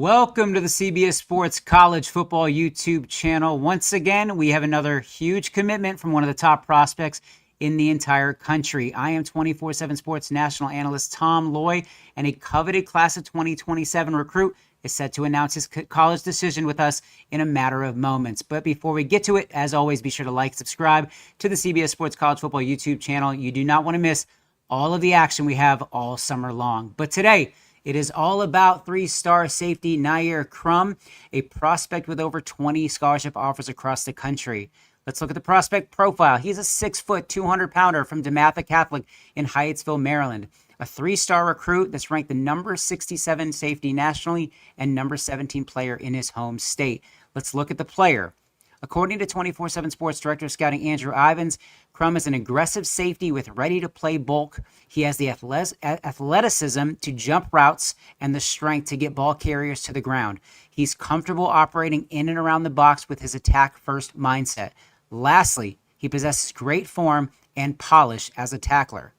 Welcome to the CBS Sports College Football YouTube channel. Once again, we have another huge commitment from one of the top prospects in the entire country. I am 24/7 Sports national analyst Tom Loy, and a coveted class of 2027 recruit is set to announce his college decision with us in a matter of moments. But before we get to it, as always, be sure to like, subscribe to the CBS Sports College Football YouTube channel. You do not want to miss all of the action we have all summer long. But today, it is all about three-star safety Knyair Crumb, a prospect with over 20 scholarship offers across the country. Let's look at the prospect profile. He's a 6-foot, 200-pounder from DeMatha Catholic in Hyattsville, Maryland. A three-star recruit that's ranked the number 67 safety nationally and number 17 player in his home state. Let's look at the player. According to 24/7 Sports Director of Scouting Andrew Ivins, Crumb is an aggressive safety with ready-to-play bulk. He has the athleticism to jump routes and the strength to get ball carriers to the ground. He's comfortable operating in and around the box with his attack-first mindset. Lastly, he possesses great form and polish as a tackler.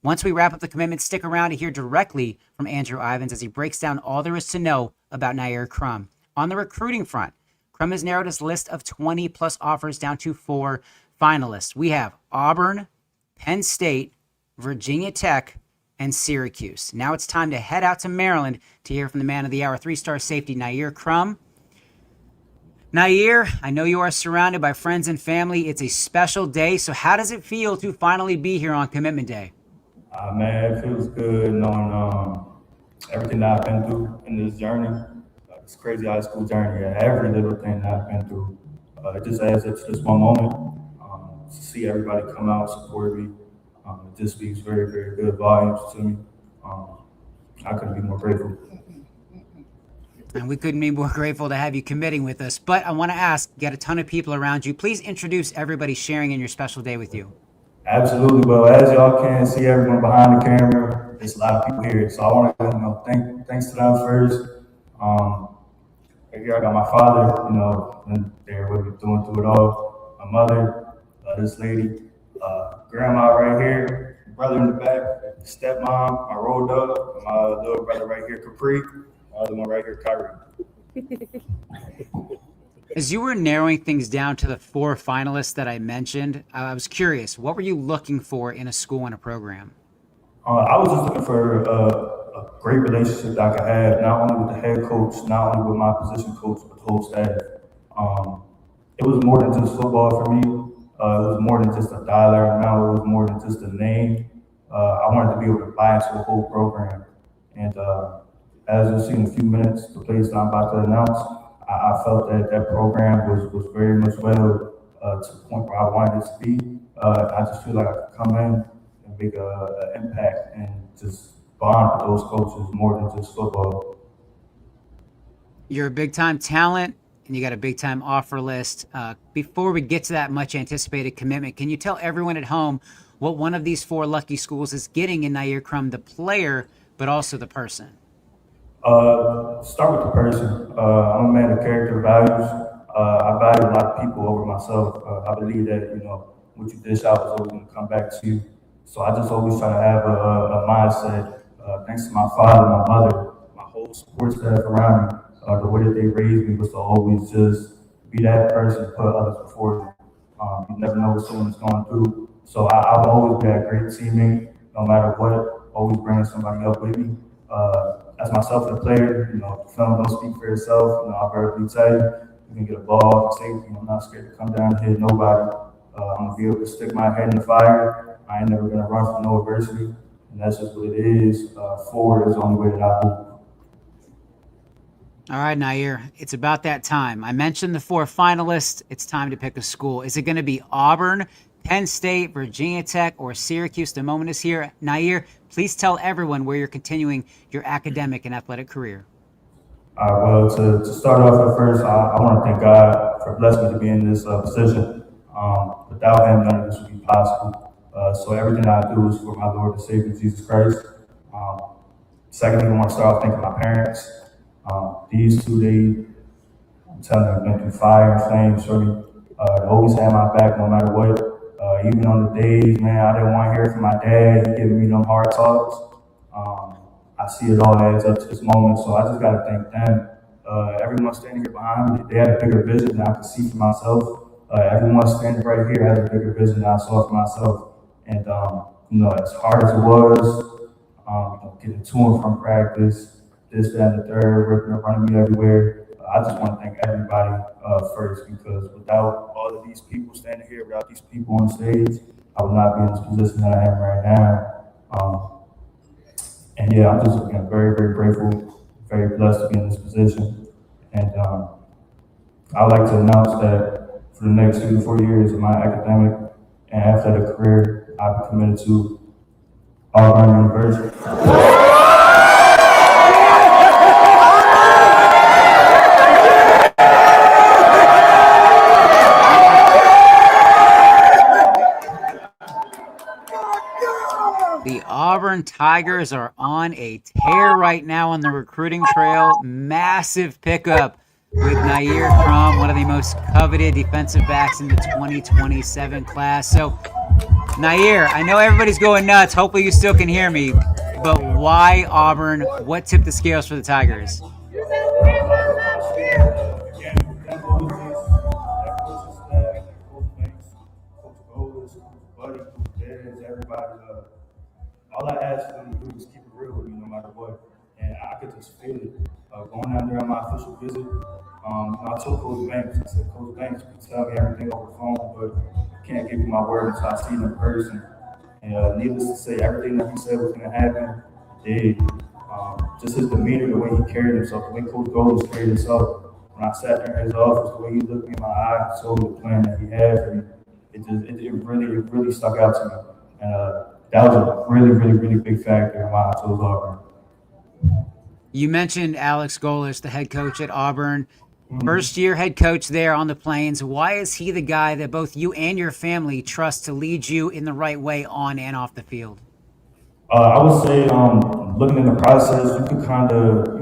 Once we wrap up the commitment, stick around to hear directly from Andrew Ivins as he breaks down all there is to know about Knyair Crumb. On the recruiting front, Crumb has narrowed his list of 20-plus offers down to 4 finalists. We have Auburn, Penn State, Virginia Tech, and Syracuse. Now it's time to head out to Maryland to hear from the man of the hour, three-star safety Knyair Crumb. Knyair, I know you are surrounded by friends and family. It's a special day, so how does it feel to finally be here on Commitment Day? Man, it feels good knowing everything that I've been through in this journey. This crazy high school journey, and every little thing that I've been through. It just adds up to this one moment. To see everybody come out, support me, it just speaks very, very good volumes to me. I couldn't be more grateful. And we couldn't be more grateful to have you committing with us. But I want to ask, you got a ton of people around you. Please introduce everybody sharing in your special day with you. Absolutely. Well, as y'all can see, everyone behind the camera, there's a lot of people here. So I want to thanks to them first. Here I got my father, and they're with me through it all. My mother, this lady, grandma right here, brother in the back, stepmom, my road dog, and my little brother right here, Capri, my other one right here, Kyrie. As you were narrowing things down to the 4 finalists that I mentioned, I was curious, what were you looking for in a school and a program? I was just looking for a great relationship that I could have, not only with the head coach, not only with my position coach, but the whole staff. It was more than just football for me. It was more than just a dollar amount. It was more than just a name. I wanted to be able to buy into the whole program. And as you'll see in a few minutes, the place that I'm about to announce, I felt that program was very much well to the point where I wanted it to be. I just feel like I could come in and make an impact and just bond with those coaches more than just football. You're a big-time talent, and you got a big-time offer list. Before we get to that much anticipated commitment, can you tell everyone at home what one of these 4 lucky schools is getting in Knyair Crumb, the player, but also the person? Start with the person. I'm a man of character, values. I value a lot of people over myself. I believe that, what you dish out is always going to come back to you. So I just always try to have a mindset. Thanks to my father, my mother, my whole support staff around me, the way that they raised me was to always just be that person, put others before you. You never know what someone's going through. So I've always been a great teammate, no matter what, always bringing somebody up with me. As myself, the player, the film don't speak for itself. I'll verbally tell you, you can get a ball for safety. I'm not scared to come down and hit nobody. I'm going to be able to stick my head in the fire. I ain't never going to run from no adversity. And that's just what it is. Forward is the only way that I move. All right, Knyair, it's about that time. I mentioned the 4 finalists. It's time to pick a school. Is it going to be Auburn, Penn State, Virginia Tech, or Syracuse? The moment is here. Knyair, please tell everyone where you're continuing your academic and athletic career. Well, to start off at first, I want to thank God for blessing me to be in this position. Without Him, none of this would be possible. So everything I do is for my Lord and Savior, Jesus Christ. Secondly, I want to start off thanking my parents. These 2 I'm telling you, I've been through fire and flames, shorty. They always had my back no matter what. Even on the days, man, I didn't want to hear from my dad. He giving me them hard talks. I see it all adds up to this moment, so I just got to thank them. Everyone standing here behind me, they had a bigger vision than I could see for myself. Everyone standing right here has a bigger vision than I saw for myself. And, as hard as it was, getting to and from practice, this, that, and the third, running me everywhere. I just want to thank everybody first, because without all of these people standing here, without these people on stage, I would not be in this position that I am right now. And yeah, I'm just very, very grateful, very blessed to be in this position. And I'd like to announce that for the next 2 to 4 years of my academic and athletic career, I'll be committed to Auburn University. The Auburn Tigers are on a tear right now on the recruiting trail. Massive pickup with Knyair Crumb, one of the most coveted defensive backs in the 2027 class. So, Knyair, I know everybody's going nuts. Hopefully you still can hear me. But why Auburn? What tipped the scales for the Tigers? All I asked them to do was keep it real with me no matter what. And I could just feel it. Going down there on my official visit, I told Coach Banks, I said, Coach Banks, you can tell me everything over the phone, but I can't give you my word until I see him in person. And needless to say, everything that he said was going to happen, did. Just his demeanor, the way he carried himself, the way Coach Golders carried himself. When I sat there in his office, the way he looked me in my eye, told me the plan that he had for me, it really stuck out to me. And that was a really, really, really big factor in why I chose Auburn. You mentioned Alex Golesh, the head coach at Auburn. First-year head coach there on the Plains. Why is he the guy that both you and your family trust to lead you in the right way on and off the field? I would say, looking in the process, you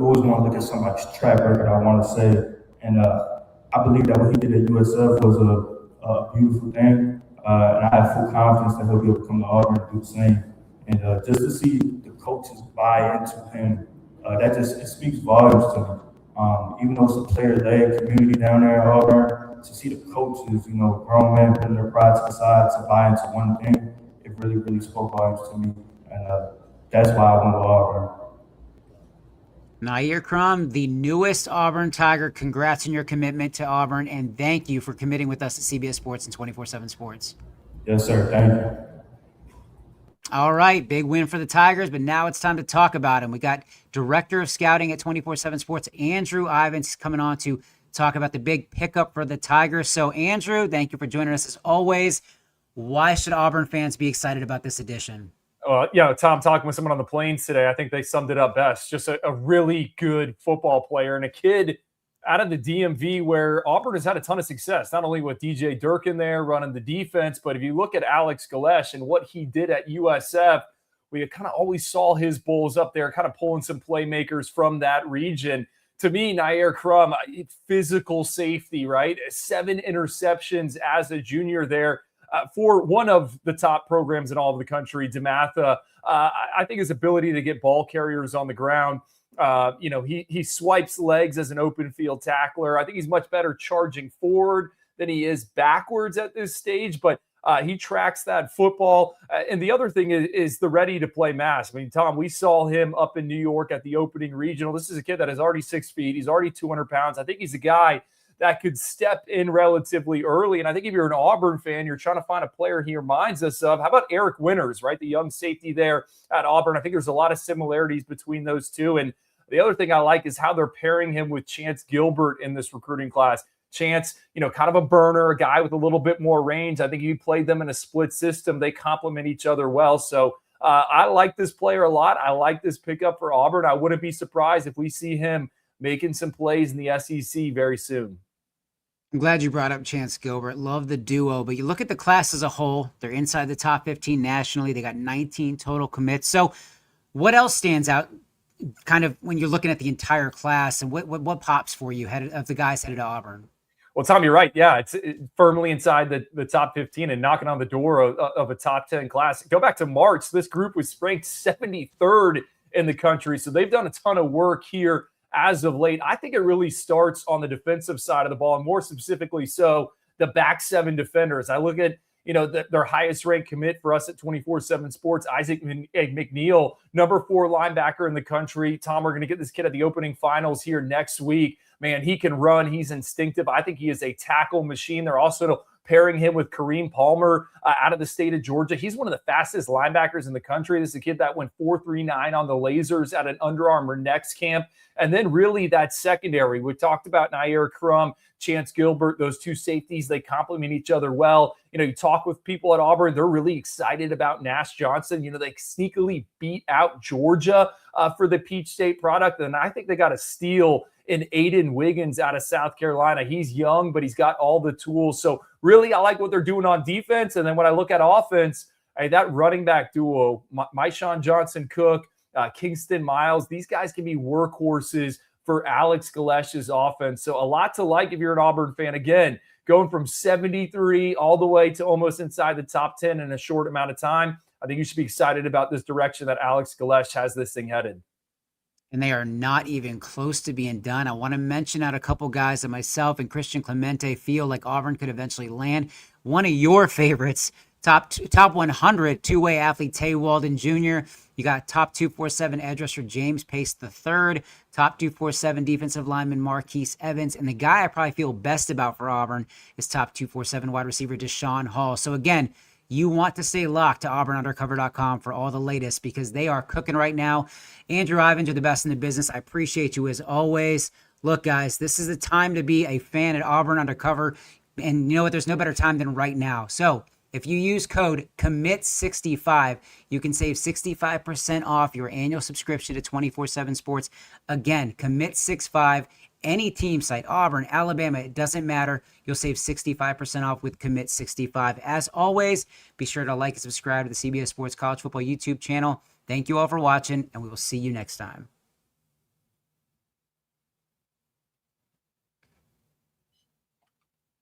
always want to look at somebody's track record, I want to say. And I believe that what he did at USF was a beautiful thing. And I have full confidence that he'll be able to come to Auburn and do the same. And just to see the coaches buy into him, it speaks volumes to me. Even though it's a player-led community down there at Auburn, to see the coaches, grown men putting their pride to the side to buy into one thing, it really, really spoke volumes to me. And that's why I went to Auburn. Knyair Crumb, the newest Auburn Tiger. Congrats on your commitment to Auburn, and thank you for committing with us at CBS Sports and 24/7 Sports. Yes, sir. Thank you. All right, big win for the Tigers, but now it's time to talk about him. We got Director of Scouting at 24/7 Sports, Andrew Ivins, coming on to talk about the big pickup for the Tigers. So, Andrew, thank you for joining us as always. Why should Auburn fans be excited about this addition? Tom, talking with someone on the Plains today, I think they summed it up best. Just a really good football player and a kid out of the DMV where Auburn has had a ton of success, not only with DJ Durkin there running the defense, but if you look at Alex Golesh and what he did at USF, we kind of always saw his Bulls up there kind of pulling some playmakers from that region. To me, Knyair Crumb, physical safety, right? 7 interceptions as a junior there. For one of the top programs in all of the country, DeMatha, I think his ability to get ball carriers on the ground, he swipes legs as an open field tackler. I think he's much better charging forward than he is backwards at this stage, but he tracks that football. And the other thing is the ready to play mass. I mean, Tom, we saw him up in New York at the opening regional. This is a kid that is already 6 feet. He's already 200 pounds. I think he's a guy that could step in relatively early. And I think if you're an Auburn fan, you're trying to find a player he reminds us of. How about Eric Winters, right? The young safety there at Auburn. I think there's a lot of similarities between those two. And the other thing I like is how they're pairing him with Chance Gilbert in this recruiting class. Chance, kind of a burner, a guy with a little bit more range. I think you played them in a split system. They complement each other well. So I like this player a lot. I like this pickup for Auburn. I wouldn't be surprised if we see him making some plays in the SEC very soon. I'm glad you brought up Chance Gilbert. Love the duo, but you look at the class as a whole, they're inside the top 15 nationally. They got 19 total commits. So what else stands out kind of when you're looking at the entire class, and what pops for you of the guys headed to Auburn? Well, Tom, you're right. Yeah, it's firmly inside the top 15 and knocking on the door of a top 10 class. Go back to March. This group was ranked 73rd in the country. So they've done a ton of work here as of late. I think it really starts on the defensive side of the ball, and more specifically so the back seven defenders. I look at their highest ranked commit for us at 24/7 Sports, Isaac McNeil, number 4 linebacker in the country. Tom, we're going to get this kid at the opening finals here next week. Man, he can run. He's instinctive. I think he is a tackle machine. They're also pairing him with Kareem Palmer out of the state of Georgia. He's one of the fastest linebackers in the country. This is a kid that went 4.39 on the lasers at an Under Armour Next camp. And then really that secondary. We talked about Knyair Crumb, Chance Gilbert, those two safeties. They complement each other well. You talk with people at Auburn, they're really excited about Nash Johnson. They sneakily beat out Georgia for the Peach State product. And I think they got a steal in Aiden Wiggins out of South Carolina. He's young, but he's got all the tools. So really, I like what they're doing on defense. And then when I look at offense, that running back duo, Myshawn Johnson-Cook, Kingston Miles, these guys can be workhorses for Alex Galesh's offense. So a lot to like if you're an Auburn fan. Again, going from 73 all the way to almost inside the top 10 in a short amount of time. I think you should be excited about this direction that Alex Galesh has this thing headed. And they are not even close to being done. I want to mention out a couple guys that myself and Christian Clemente feel like Auburn could eventually land. One of your favorites, top 100 two-way athlete Tay Walden Jr. You got top 247 edge rusher James Pace III, top 247 defensive lineman Marquise Evans, and the guy I probably feel best about for Auburn is top 247 wide receiver Deshaun Hall. So again, you want to stay locked to auburnundercover.com for all the latest because they are cooking right now. Andrew Ivins, you're the best in the business. I appreciate you as always. Look, guys, this is the time to be a fan at Auburn Undercover. And you know what? There's no better time than right now. So if you use code COMMIT65, you can save 65% off your annual subscription to 24/7 Sports. Again, COMMIT65. Any team site, Auburn, Alabama, it doesn't matter. You'll save 65% off with Commit 65. As always, be sure to like and subscribe to the CBS Sports College Football YouTube channel. Thank you all for watching, and we will see you next time.